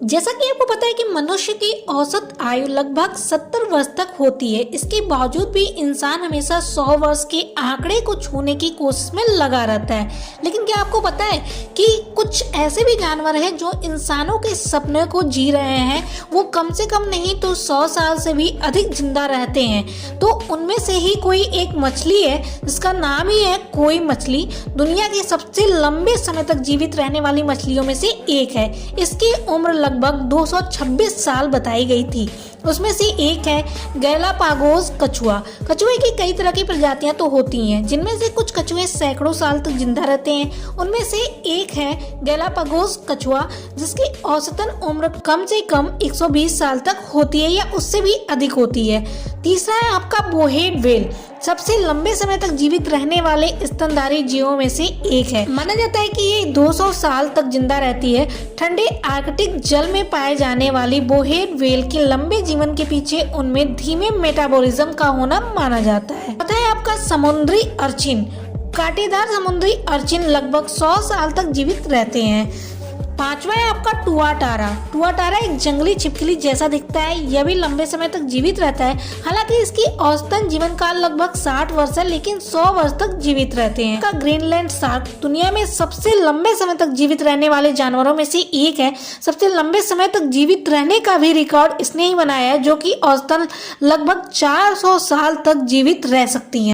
जैसा कि आपको पता है कि मनुष्य की औसत आयु लगभग 70 वर्ष तक होती है। इसके बावजूद भी इंसान हमेशा 100 वर्ष के आंकड़े को छूने की कोशिश में लगा रहता है। लेकिन क्या आपको पता है कि कुछ ऐसे भी जानवर हैं जो इंसानों के सपने को जी रहे हैं। वो कम से कम नहीं तो 100 साल से भी अधिक जिंदा रहते हैं। तो उनमें से ही कोई एक मछली है जिसका नाम ही है कोई मछली। दुनिया की सबसे लंबे समय तक जीवित रहने वाली मछलियों में से एक है। इसकी उम्र लगभग 226 साल बताई गई थी। उसमें से एक है गैलापागोस कछुआ। कछुए की कई तरह की प्रजातियां तो होती हैं, जिनमें से कुछ कछुए सैकड़ों साल तक जिंदा रहते हैं। उनमें से एक है गैलापागोस कछुआ, जिसकी औसतन उम्र कम से कम 120 साल तक होती है या उससे भी अधिक होती है। तीसरा है आपका बोहेड व्हेल, सबसे लंबे समय तक जीवित रहने वाले स्तनधारी जीवों में से एक है। माना जाता है कि ये 200 साल तक जिंदा रहती है। ठंडे आर्कटिक जल में पाए जाने वाली बोहेड व्हेल के लंबे जीवन के पीछे उनमें धीमे मेटाबॉलिज्म का होना माना जाता है। पता है आपका समुद्री अर्चिन, कांटेदार समुद्री अर्चिन लगभग 100 साल तक जीवित रहते हैं। पांचवा है आपका टुआटारा। टुआटारा एक जंगली छिपकली जैसा दिखता है। यह भी लंबे समय तक जीवित रहता है। हालांकि इसकी औसतन जीवन काल लगभग 60 वर्ष है, लेकिन 100 वर्ष तक जीवित रहते हैं। का ग्रीनलैंड शार्क दुनिया में सबसे लंबे समय तक जीवित रहने वाले जानवरों में से एक है। सबसे लंबे समय तक जीवित रहने का भी रिकॉर्ड इसने ही बनाया है, जो कि औसतन लगभग 400 साल तक जीवित रह सकती है।